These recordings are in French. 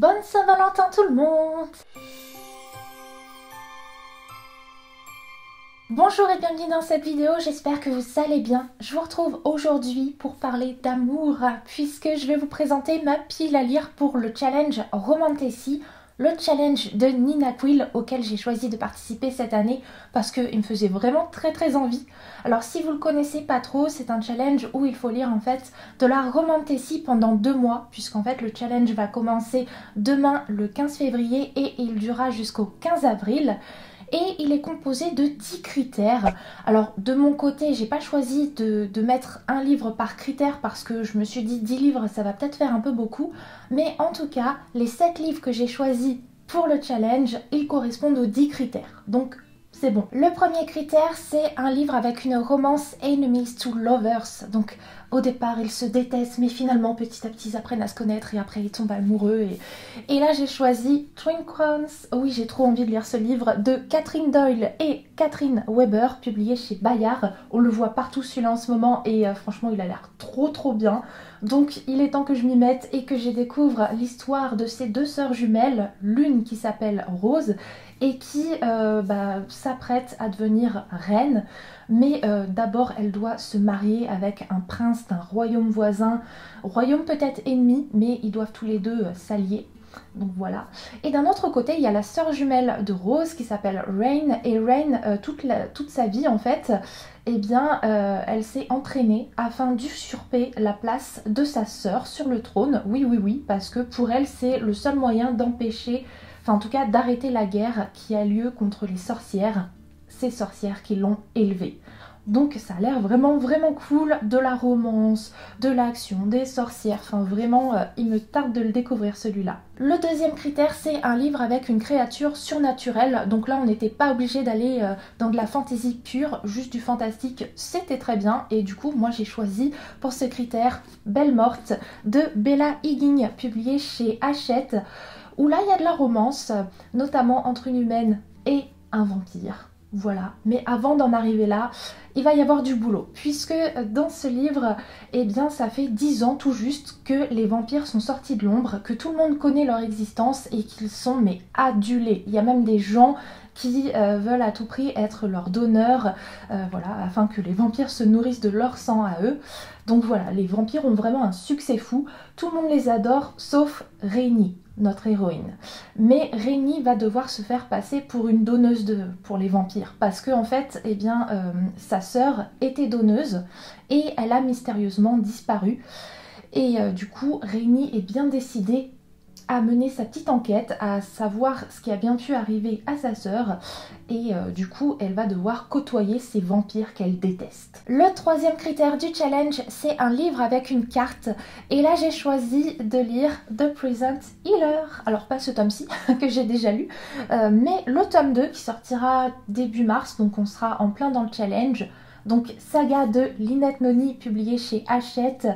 Bonne Saint-Valentin tout le monde! Bonjour et bienvenue dans cette vidéo, j'espère que vous allez bien. Je vous retrouve aujourd'hui pour parler d'amour, puisque je vais vous présenter ma pile à lire pour le challenge Romantasy, le challenge de Nina Quill auquel j'ai choisi de participer cette année parce qu'il me faisait vraiment très envie. Alors si vous le connaissez pas trop, c'est un challenge où il faut lire en fait de la Romantasy pendant 2 mois, puisqu'en fait le challenge va commencer demain le 15 février et il durera jusqu'au 15 avril. Et il est composé de 10 critères. Alors de mon côté, j'ai pas choisi de mettre un livre par critère parce que je me suis dit 10 livres ça va peut-être faire un peu beaucoup. Mais en tout cas, les 7 livres que j'ai choisis pour le challenge, ils correspondent aux 10 critères. Donc c'est bon. Le premier critère, c'est un livre avec une romance enemies to lovers. Donc au départ, ils se détestent, mais finalement, petit à petit, ils apprennent à se connaître et après, ils tombent amoureux. Et là, j'ai choisi Twin Crowns. Oui, j'ai trop envie de lire ce livre de Catherine Doyle et Catherine Weber, publié chez Bayard. On le voit partout celui-là en ce moment et franchement, il a l'air trop bien. Donc, il est temps que je m'y mette et que je découvre l'histoire de ces 2 sœurs jumelles, l'une qui s'appelle Rose et qui s'apprête à devenir reine. Mais d'abord, elle doit se marier avec un prince d'un royaume voisin, royaume peut-être ennemi, mais ils doivent tous les deux s'allier. Donc voilà. Et d'un autre côté, il y a la sœur jumelle de Rose qui s'appelle Rain. Et Rain, toute sa vie en fait, eh bien, elle s'est entraînée afin d'usurper la place de sa sœur sur le trône. Oui, parce que pour elle, c'est le seul moyen d'empêcher, enfin en tout cas d'arrêter la guerre qui a lieu contre les sorcières. Ces sorcières qui l'ont élevée. Donc ça a l'air vraiment cool, de la romance, de l'action, des sorcières, enfin vraiment il me tarde de le découvrir celui-là. Le deuxième critère, c'est un livre avec une créature surnaturelle, donc là on n'était pas obligé d'aller dans de la fantasy pure, juste du fantastique, c'était très bien, et du coup moi j'ai choisi pour ce critère Belle Morte de Bella Higgins, publié chez Hachette, où là il y a de la romance, notamment entre une humaine et un vampire. Voilà, mais avant d'en arriver là, il va y avoir du boulot, puisque dans ce livre, eh bien ça fait 10 ans tout juste que les vampires sont sortis de l'ombre, que tout le monde connaît leur existence et qu'ils sont mais adulés. Il y a même des gens qui veulent à tout prix être leurs donneurs, voilà, afin que les vampires se nourrissent de leur sang à eux. Donc voilà, les vampires ont vraiment un succès fou, tout le monde les adore, sauf Rainy, notre héroïne. Mais Rainy va devoir se faire passer pour une donneuse pour les vampires, parce que en fait, eh bien, sa sœur était donneuse et elle a mystérieusement disparu. Et du coup, Rainy est bien décidée à mener sa petite enquête, à savoir ce qui a bien pu arriver à sa sœur, et du coup elle va devoir côtoyer ces vampires qu'elle déteste. Le troisième critère du challenge, c'est un livre avec une carte, et là j'ai choisi de lire The Present Healer, alors pas ce tome-ci que j'ai déjà lu, mais le tome 2 qui sortira début mars, donc on sera en plein dans le challenge. Donc Saga de Lynette Noni, publié chez Hachette.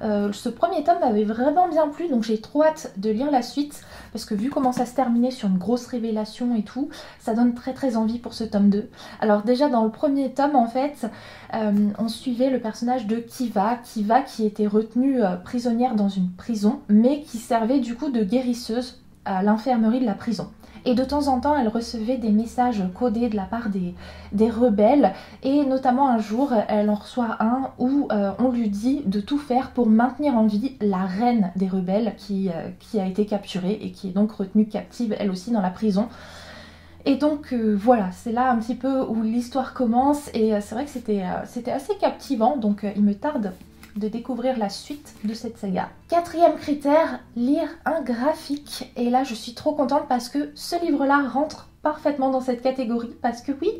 Ce premier tome m'avait vraiment bien plu, donc j'ai trop hâte de lire la suite, parce que vu comment ça se terminait sur une grosse révélation et tout, ça donne très envie pour ce tome 2. Alors déjà dans le premier tome en fait, on suivait le personnage de Kiva qui était retenue prisonnière dans une prison, mais qui servait du coup de guérisseuse à l'infirmerie de la prison. Et de temps en temps, elle recevait des messages codés de la part des rebelles. Et notamment un jour, elle en reçoit un où on lui dit de tout faire pour maintenir en vie la reine des rebelles qui a été capturée et qui est donc retenue captive elle aussi dans la prison. Et donc voilà, c'est là un petit peu où l'histoire commence. Et c'est vrai que c'était assez captivant, donc il me tarde de découvrir la suite de cette saga. Quatrième critère, lire un graphique. Et là je suis trop contente parce que ce livre-là rentre parfaitement dans cette catégorie, parce que oui,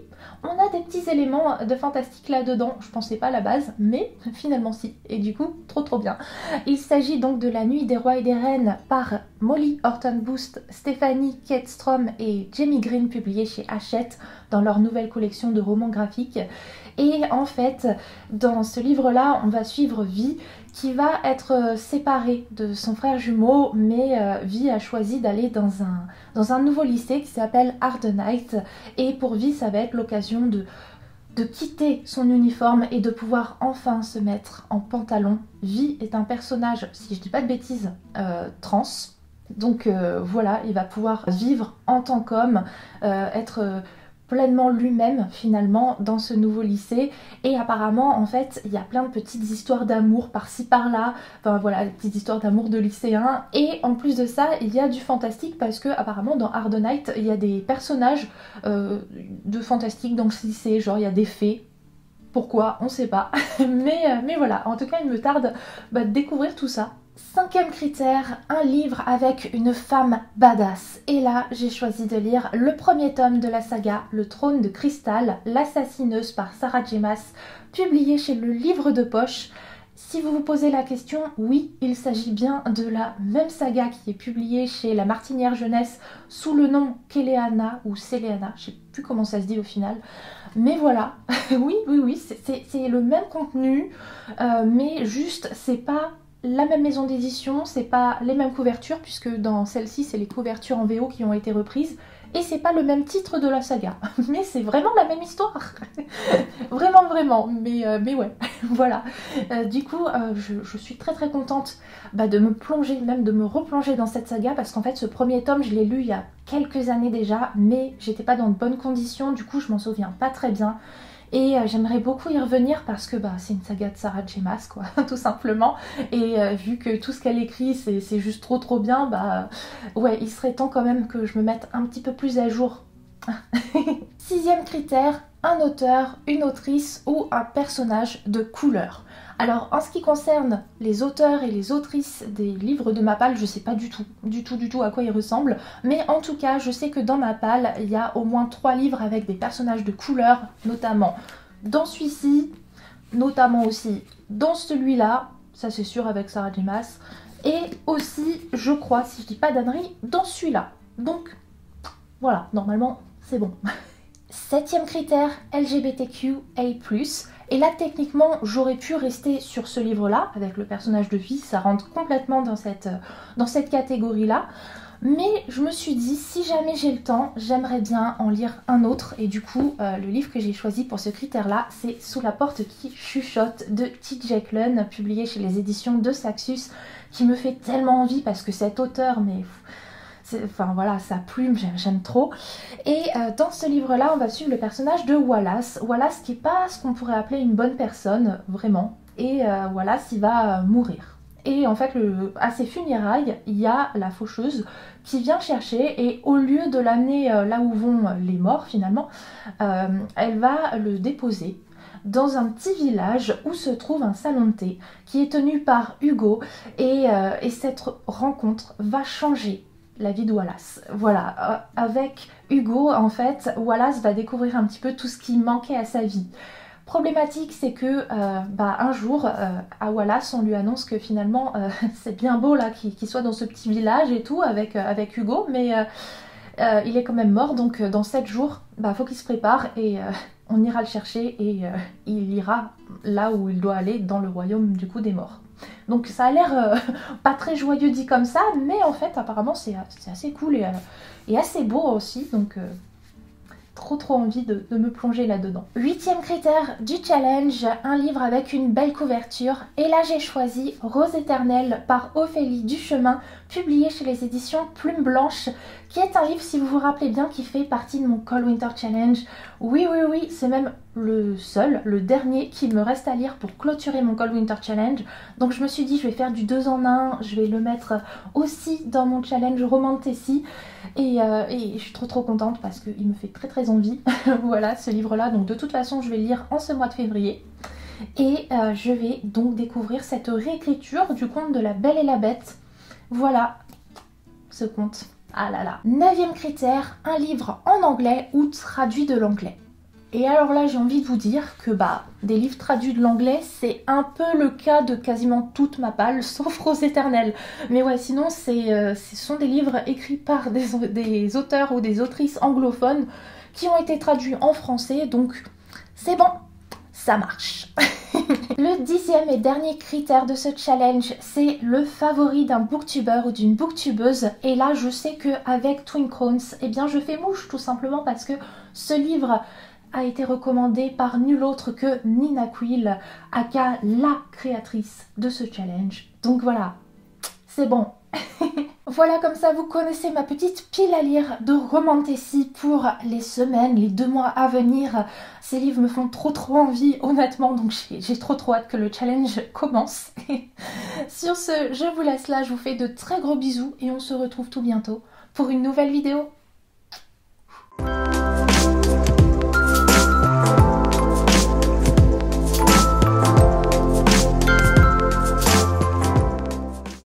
on a des petits éléments de fantastique là-dedans, je pensais pas à la base, mais finalement si, et du coup, trop bien. Il s'agit donc de La Nuit des Rois et des Reines par Molly Horton Boost, Stephanie Ketstrom et Jamie Green, publié chez Hachette dans leur nouvelle collection de romans graphiques. Et en fait, dans ce livre-là, on va suivre Vi, qui va être séparée de son frère jumeau, mais Vi a choisi d'aller dans un nouveau lycée qui s'appelle Ardenite, et pour Vi, ça va être l'occasion de quitter son uniforme et de pouvoir enfin se mettre en pantalon. Vi est un personnage, si je dis pas de bêtises, trans, Donc voilà, il va pouvoir vivre en tant qu'homme, être pleinement lui-même finalement dans ce nouveau lycée. Et apparemment en fait il y a plein de petites histoires d'amour par-ci par-là, enfin voilà, des petites histoires d'amour de lycéens. Et en plus de ça il y a du fantastique parce que apparemment dans Ardonite il y a des personnages de fantastique dans ce lycée, genre il y a des fées. Pourquoi? On sait pas. Mais voilà, en tout cas il me tarde de découvrir tout ça. Cinquième critère, un livre avec une femme badass. Et là, j'ai choisi de lire le premier tome de la saga Le Trône de Cristal, l'assassineuse par Sarah J. Maas, publié chez le Livre de Poche. Si vous vous posez la question, oui, il s'agit bien de la même saga qui est publiée chez La Martinière Jeunesse sous le nom Kéléana ou Céléana, je sais plus comment ça se dit au final. Mais voilà, oui, c'est le même contenu, mais juste, c'est pas la même maison d'édition, c'est pas les mêmes couvertures, puisque dans celle-ci, c'est les couvertures en VO qui ont été reprises, et c'est pas le même titre de la saga. Mais c'est vraiment la même histoire. Vraiment, mais ouais, voilà. Du coup, je suis très contente de me plonger, même de me replonger dans cette saga, parce qu'en fait, ce premier tome, je l'ai lu il y a quelques années déjà, mais j'étais pas dans de bonnes conditions, du coup, je m'en souviens pas très bien. Et j'aimerais beaucoup y revenir parce que c'est une saga de Sarah J. Maas, quoi, tout simplement. Et vu que tout ce qu'elle écrit, c'est juste trop bien, ouais, il serait temps quand même que je me mette un petit peu plus à jour. Sixième critère, un auteur, une autrice ou un personnage de couleur. Alors en ce qui concerne les auteurs et les autrices des livres de Mappal, je sais pas du tout à quoi ils ressemblent, mais en tout cas je sais que dans Mappal il y a au moins 3 livres avec des personnages de couleur, notamment dans celui-ci, notamment aussi dans celui-là, ça c'est sûr avec Sarah J. Maas, et aussi je crois, si je dis pas d'ânerie, dans celui-là. Donc voilà, normalement c'est bon. Septième critère, LGBTQA+. Et là, techniquement, j'aurais pu rester sur ce livre-là, avec le personnage de vie, ça rentre complètement dans cette catégorie-là. Mais je me suis dit, si jamais j'ai le temps, j'aimerais bien en lire un autre. Et du coup, le livre que j'ai choisi pour ce critère-là, c'est Sous la porte qui chuchote de T.J. Klune, publié chez les éditions de Saxus, qui me fait tellement envie parce que cet auteur, mais... Enfin voilà, sa plume, j'aime trop. Et dans ce livre-là, on va suivre le personnage de Wallace. Wallace qui n'est pas ce qu'on pourrait appeler une bonne personne, vraiment. Et Wallace, il va mourir. Et en fait, à ses funérailles, il y a la faucheuse qui vient le chercher et au lieu de l'amener là où vont les morts finalement, elle va le déposer dans un petit village où se trouve un salon de thé qui est tenu par Hugo et cette rencontre va changer la vie de Wallace. Voilà, avec Hugo, en fait, Wallace va découvrir un petit peu tout ce qui manquait à sa vie. Problématique, c'est que un jour, à Wallace, on lui annonce que finalement, c'est bien beau là qu'il soit dans ce petit village et tout avec Hugo, mais il est quand même mort, donc dans 7 jours, faut qu'il se prépare et on ira le chercher et il ira là où il doit aller, dans le royaume du coup des morts. Donc ça a l'air pas très joyeux dit comme ça, mais en fait apparemment c'est assez cool et assez beau aussi, donc trop envie de me plonger là-dedans. Huitième critère du challenge, un livre avec une belle couverture. Et là j'ai choisi Rose éternelle par Ophélie Duchemin, publié chez les éditions Plume Blanche, qui est un livre, si vous vous rappelez bien, qui fait partie de mon Coldwinter Challenge. Oui, c'est même le dernier qui me reste à lire pour clôturer mon Coldwinter Challenge. Donc je me suis dit, je vais faire du 2 en 1, je vais le mettre aussi dans mon challenge Romantasy. Et je suis trop contente parce qu'il me fait très envie. Voilà, ce livre-là. Donc de toute façon, je vais le lire en ce mois de février. Et je vais donc découvrir cette réécriture du conte de La Belle et la Bête. Voilà, ce conte. Ah là là. 9e critère, un livre en anglais ou traduit de l'anglais. Et alors là, j'ai envie de vous dire que des livres traduits de l'anglais, c'est un peu le cas de quasiment toute Mappal, sauf Rose éternelle. Mais ouais, sinon, ce sont des livres écrits par des auteurs ou des autrices anglophones qui ont été traduits en français, donc c'est bon, ça marche. Le 10e et dernier critère de ce challenge, c'est le favori d'un booktuber ou d'une booktubeuse. Et là, je sais qu'avec Twin Crowns, eh bien, je fais mouche tout simplement parce que ce livre a été recommandé par nul autre que Nina Quill, aka la créatrice de ce challenge. Donc voilà, c'est bon. Voilà, comme ça vous connaissez ma petite pile à lire de Romantasy pour les semaines, les 2 mois à venir. Ces livres me font trop envie, honnêtement, donc j'ai trop hâte que le challenge commence. Sur ce, je vous laisse là, je vous fais de très gros bisous et on se retrouve tout bientôt pour une nouvelle vidéo.